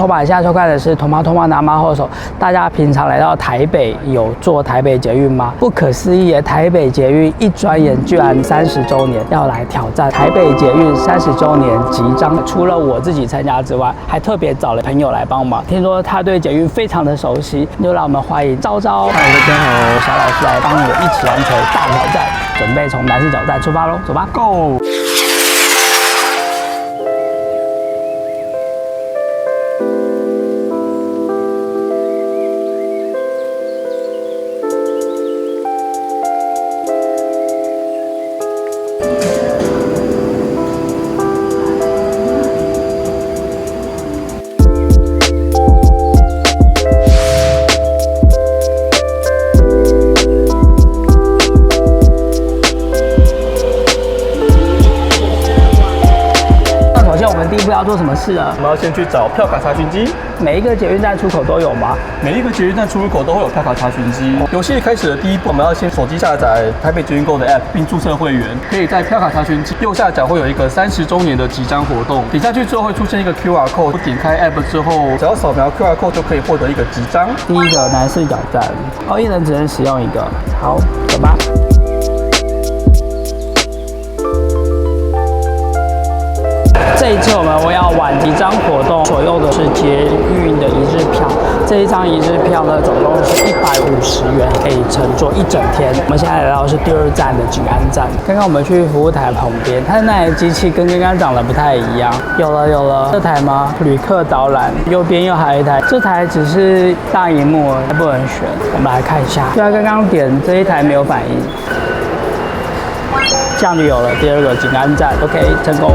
头版，现在收看的是《通妈拿妈后手》。大家平常来到台北有坐台北捷运吗？不可思议的，台北捷运一转眼居然30周年，要来挑战台北捷运30周年集章。除了我自己参加之外，还特别找了朋友来帮忙。听说他对捷运非常的熟悉，就让我们欢迎昭昭。嗨，大家好，小老师来帮我一起完成大挑战，准备从南势角站出发喽，走吧 ，Go！第一步要做什么事呢？我们要先去找票卡查询机。每一个捷运站出口都有吗？每一个捷运站出入口都会有票卡查询机。游戏开始的第一步，我们要先手机下载台北捷运购的 App， 并注册会员。可以在票卡查询机右下角会有一个30周年的集章活动，点下去之后会出现一个 QR code， 点开 App 之后，只要扫描 QR code 就可以获得一个集章。第一个南势角站，一人只能使用一个。好，走吧。这一次我们要玩集章活动，所用的是捷运的一日票。这一张一日票呢，总共是150元，可以乘坐1整天。我们现在来到的是第2站的景安站。刚刚我们去服务台旁边，它那台机器跟刚刚长得不太一样。有了，这台吗？旅客导览，右边又还有一台，这台只是大萤幕，还不能选。我们来看一下，虽然刚刚点这一台没有反应，这样就有了第2个景安站。OK， 成功。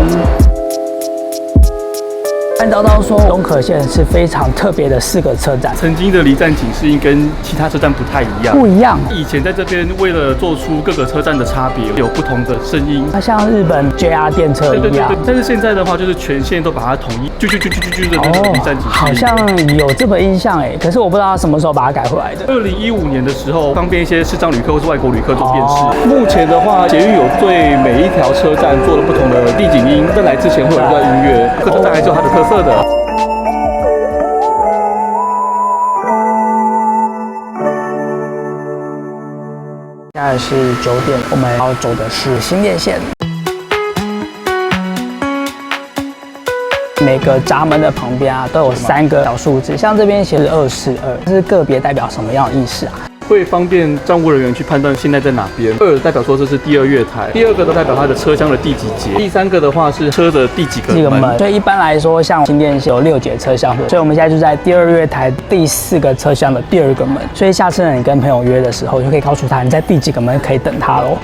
按照说，中和线是非常特别的4个车站。曾经的离站警示音跟其他车站不太一样。不一样。以前在这边为了做出各个车站的差别，有不同的声音。它像日本 JR 电车一样。对。但是现在的话，就是全线都把它统一，啾的那种离站警示。好像有这个印象哎，可是我不知道它什么时候把它改回来的。2015年的时候，方便一些视障旅客或是外国旅客做辨识。目前的话，捷运有对每一条车站做了不同的地景音，在来之前会有一段音乐，各车站还是有它的特色的。现在是9点，我们要走的是新店线。每个闸门的旁边都有3个小数字，像这边写是242，这是个别代表什么样的意思啊？会方便站务人员去判断现在在哪边。2代表说这是第2月台，第2个都代表它的车厢的第几节，第3个的话是车的第几个门。所以一般来说，像新店线有6节车厢，所以我们现在就在第2月台第4个车厢的第2个门。所以下次呢，你跟朋友约的时候，就可以告诉他你在第几个门可以等他喽。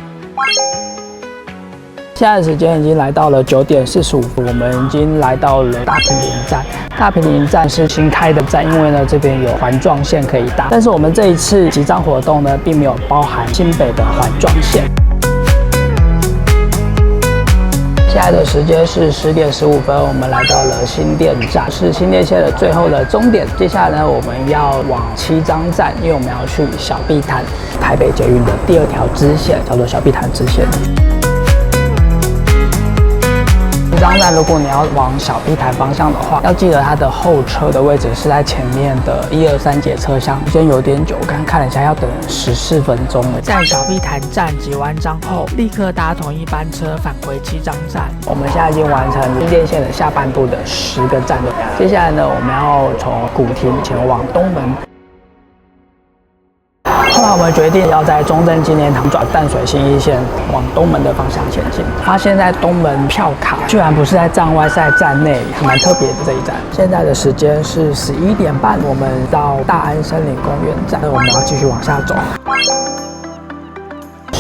现在的时间已经来到了9点45分，我们已经来到了大坪林站。大坪林站是新开的站，因为呢这边有环状线可以搭，但是我们这一次集章活动呢，并没有包含新北的环状线。现在的时间是10点15分，我们来到了新店站，是新店线的最后的终点。接下来呢，我们要往七张站，因为我们要去小碧潭，台北捷运的第2条支线，叫做小碧潭支线。这张站，如果你要往小碧潭方向的话，要记得它的后车的位置是在前面的1、2、3节车厢。时间有点久，我刚看了一下，要等14分钟了。在小碧潭站集完章后，立刻搭同一班车返回七张站。我们现在已经完成新店线的下半部的10个站了。接下来呢，我们要从古亭前往东门。后来我们决定要在中正纪念堂转淡水信义线往东门的方向前进，发现在东门票卡居然不是在站外，是在站内，还蛮特别的这一站。现在的时间是11点半，我们到大安森林公园站，我们要继续往下走。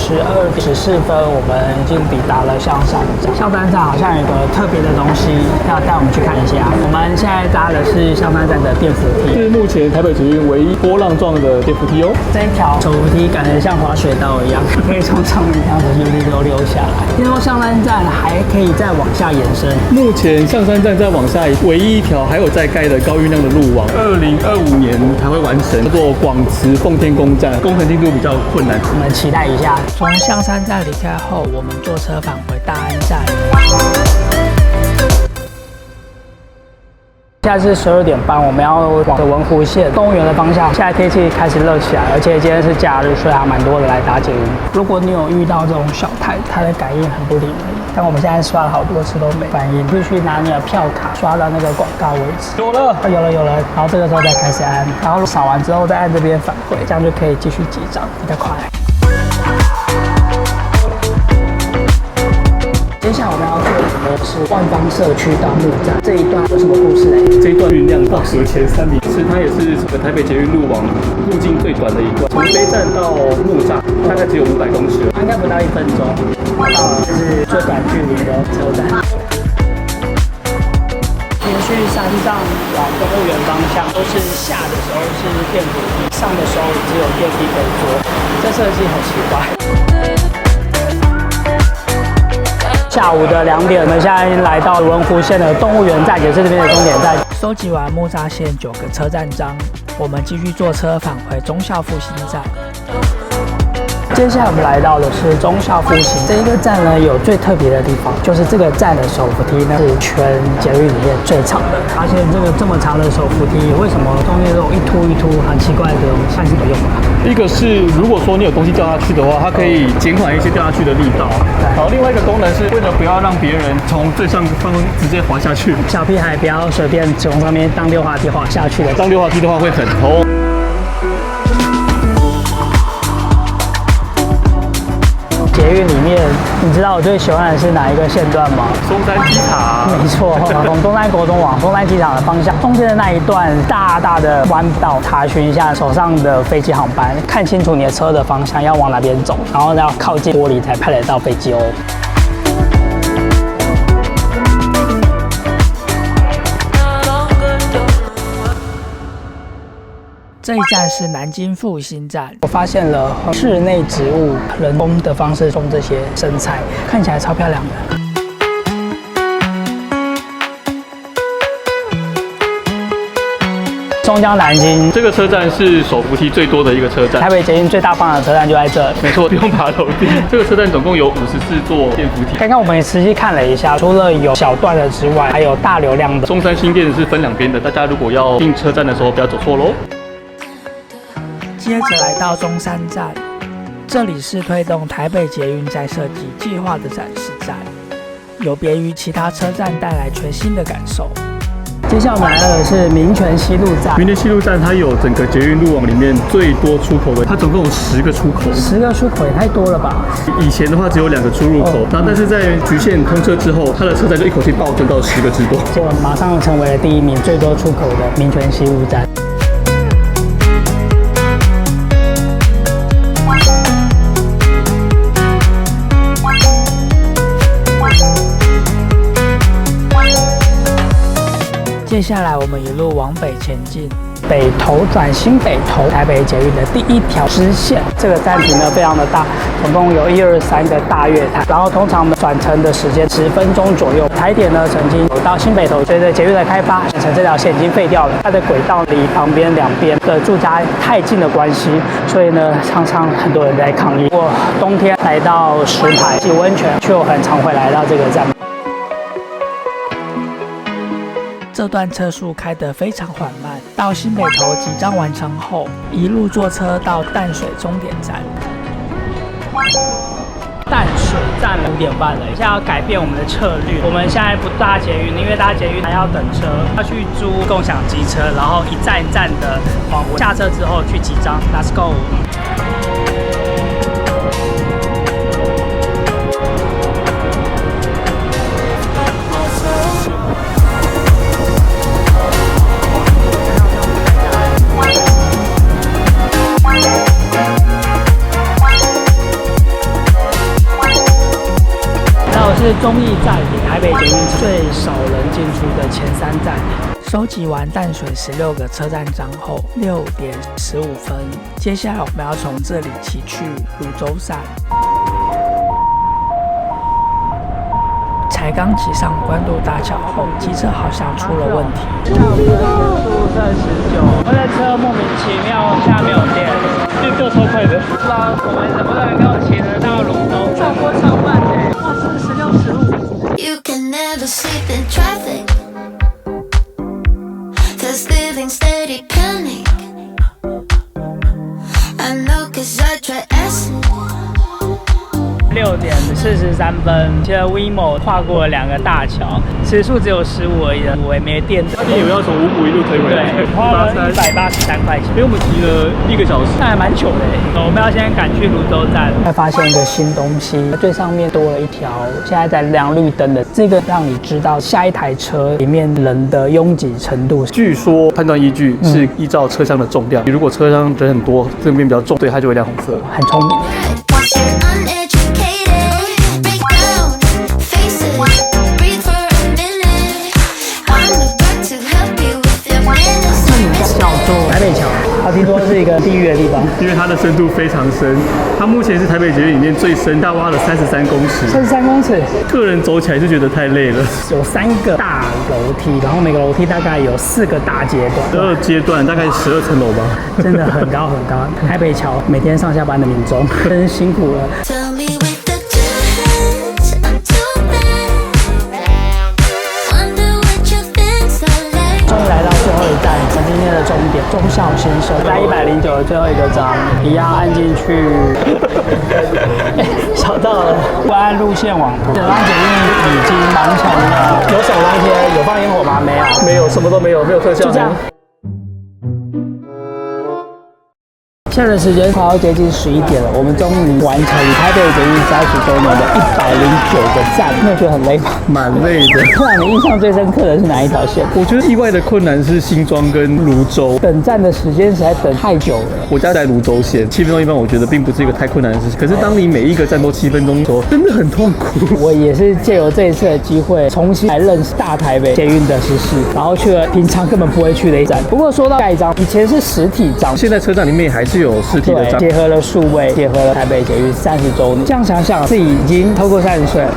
12点14分，我们已经抵达了象山站。象山站好像有个特别的东西，要带我们去看一下。我们现在搭的是象山站的电扶梯，是目前台北捷运唯一波浪状的电扶梯哦。这一条手扶梯感觉像滑雪道一样，可以从上面这样子溜下来。听说象山站还可以再往下延伸。目前象山站再往下唯一一条还有在盖的高运量的路网，2025年才会完成，叫做广慈奉天宫站，工程进度比较困难，我们期待一下。从象山站离开后，我们坐车返回大安站。现在是12点半，我们要往文湖线动物园的方向。现在天气开始热起来，而且今天是假日，所以还蛮多人来搭捷运。如果你有遇到这种小台，它的感应很不灵而已。但我们现在刷了好多次都没反应，必须拿你的票卡刷到那个广告位置。有了，有了。然后这个时候再开始按，然后扫完之后再按这边返回，这样就可以继续结账，比较快。接下来我们要做的是万方社区到木栅这一段有什么故事呢？这一段运量倒数前3名，它也是整个台北捷运路网路径最短的一段，从这一站到木栅大概只有500公尺，应该不到1分钟，到了就是最短距离的车站。连续3站往动物园方向，都是下的时候是电扶梯，上的时候只有电梯可以坐，这设计很奇怪。下午的2点，我们现在来到文湖线的动物园站，也是这边的终点站。收集完木栅线9个车站章，我们继续坐车返回忠孝复兴站。接下来我们来到的是忠孝复兴这一个站呢，有最特别的地方，就是这个站的手扶梯呢是全捷运里面最长的。而且这么长的手扶梯，为什么中间这种一凸很奇怪的东西，看是怎么用的？一个是如果说你有东西掉下去的话，它可以减缓一些掉下去的力道。然后另外一个功能是为了不要让别人从最上方直接滑下去，小屁孩不要随便从上面当溜滑梯滑下去的。当溜滑梯的话会很痛。捷运里面，你知道我最喜欢的是哪一个线段吗？松山机场。没错，从中山国中往松山机场的方向，中间的那一段大的弯道，查询一下手上的飞机航班，看清楚你的车的方向要往哪边走，然后要靠近玻璃才拍得到飞机哦。这一站是南京复兴站，我发现了室内植物人工的方式种这些生菜，看起来超漂亮的。松江南京这个车站是手扶梯最多的一个车站，台北捷运最大方的车站就在这。没错，不用爬楼梯。这个车站总共有54座电扶梯。刚刚我们也实际看了一下，除了有小段的之外，还有大流量的。中山新店是分2边的，大家如果要进车站的时候，不要走错喽。接着来到中山站，这里是推动台北捷运再设计计划的展示站，有别于其他车站带来全新的感受。接下来我们来到的是民权西路站。民权西路站它有整个捷运路网里面最多出口的，它总共有10个出口。10个出口也太多了吧？以前的话只有2个出入口，然后但是在局限通车之后，它的车站就一口气暴增到10个之多，就马上成为了第1名最多出口的民权西路站。接下来我们一路往北前进，北投转新北投，台北捷运的第1条支线。这个站体呢非常的大，总共有1、2、3个大月台，然后通常转乘的时间10分钟左右。台铁呢曾经有到新北投，随着捷运的开发，变成这条线已经废掉了。它的轨道离旁边2边的住家太近的关系，所以呢常常很多人在抗议。我冬天来到石牌洗温泉，却很常会来到这个站。这段车速开得非常缓慢，到新北投集章完成后，一路坐车到淡水终点站。淡水站5点半了，现在要改变我们的策略。我们现在不搭捷运，因为搭捷运还要等车，要去租共享机车，然后一站一站的往下车之后去集章。Let's go！是忠义站，台北捷运最少人进出的前3站。收集完淡水16个车站章后，6点15分，接下来我们要从这里骑去泸州站。才刚骑上关渡大桥后，机车好像出了问题。下午的速剩19，我的车莫名其妙现在没有电，电掉超快的。不知道我们能不能够骑得到泸州？转播超慢的，哇，是16、15。You can never sleep in traffic. me panic. I know 'cause I tried acid. 6点43分，现在 WeMo 跨过了2个大桥，时速只有15而已，我也没电。那你以为要从五股一路推回来？对，花了183块钱，因为我们骑了1个小时，那还蛮久的耶。我们要先赶去泸州站，会发现一个新东西，最上面多了一条现在在亮绿灯的，这个让你知道下一台车里面人的拥挤程度。据说判断依据是依照车厢的重量，如果车厢人很多，这边比较重，对它就会亮红色。很聪明。Uneducated, break down, face it, breathe for a minute. I'm about to help you with your minutes. 叫做台北桥，它听说是一个地狱的地方，因为它的深度非常深，它目前是台北捷运里面最深，它挖了33公尺。33公尺，个人走起来就觉得太累了。有3个大楼梯，然后每个楼梯大概有4个大阶段12阶段，大概12层楼吧，真的很高很高。台北桥每天上下班的民众真辛苦了。 Tell me with the 2 hands, I'm too bad. Wonder what you think so late. 终于来到最后一站，今天的终点忠孝新生，在109的最后一个章，一样按进去。找到了，不按路线网图。北方捷运已经完成了，有手那些有放烟火吗？没有，没有，什么都没有，没有特效，就这样。 现在的时间快要接近11点了，我们终于完成台北捷运30周年的109个站。你有觉得很累吗？蛮累的。让你印象最深刻的是哪一条线？我觉得意外的困难是新庄跟泸州，等站的时间实在等太久了。我家在泸州线，7分钟一班，我觉得并不是一个太困难的事情。可是当你每一个站都7分钟的时候，真的很痛苦。我也是借由这一次的机会，重新来认识大台北捷运的时事，然后去了平常根本不会去的一站。不过说到盖章，以前是实体章，现在车站里面还是有实体的章。 结合了数位，结合了台北捷运30周年。这样想想，自己已经超过30岁了。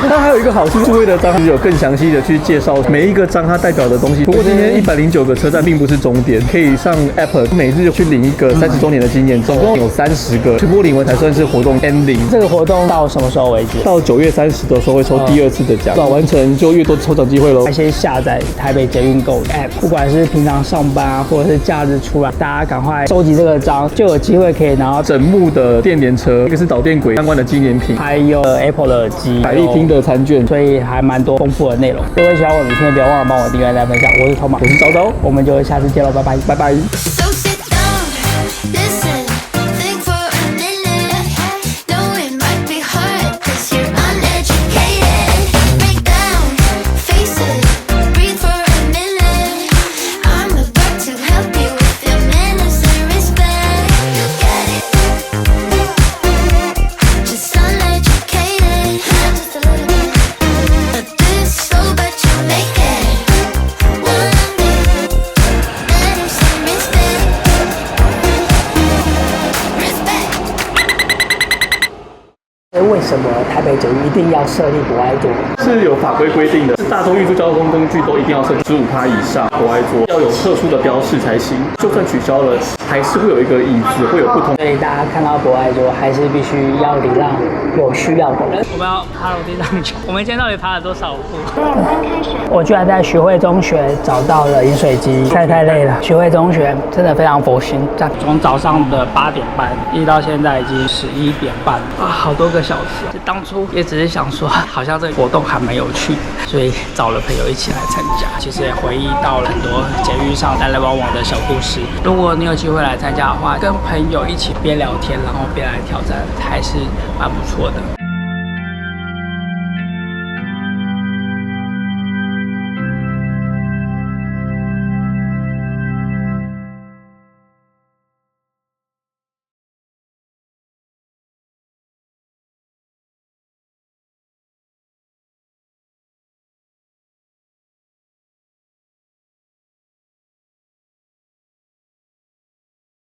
它还有一个好处，数位的章有更详细的去介绍每一个章它代表的东西。不过今天109个车站并不是终点，可以上 App 每日去领一个30周年的纪念，总共有30个，全部领完才算是活动 ending。这个活动到什么时候为止？到9月30的时候会抽第2次的奖，早完成就越多抽奖机会喽。先下载台北捷运购 App， 不管是平常上班啊，或者是假日出来，大家赶快收集这个章，就有机会可以拿到整幕的电联车，一个是导电轨相关的纪念品，还有 Apple 的耳机、百丽厅的餐券，所以还蛮多丰富的内容。如果喜欢我的影片，不要忘了帮我订阅、再分享。我是头马，我是昭昭，我们就下次见喽，拜拜，拜拜。 So sit down, listen, think for a minute. Know it might be hard 'cause you're uneducated. Break down, face it, breathe for a minute. I'm about to help you with your manners and respect. You get it? Just uneducated, just a little bit. I do it so but you make it. One day, manners and respect. Respect. 为什么台北捷运一定要设立博爱座？是有法规规定的，是大众运输交通工具都一定要设15%以上博爱座，要有特殊的标示才行。就算取消了，还是会有一个椅子，会有不同。所以大家看到博爱座，还是必须要礼让有需要的人。我们要爬楼梯上去。我们今天到底爬了多少步？我居然在徐汇中学找到了饮水机，太累了。徐汇中学真的非常佛心，从早上的8点半一直到现在已经11点半啊，好多个小时。当初也只是想说，好像这个活动还蛮有趣的，所以找了朋友一起来参加。其实也回忆到了很多捷运上来来往往的小故事。如果你有机会来参加的话，跟朋友一起边聊天，然后边来挑战，还是蛮不错的。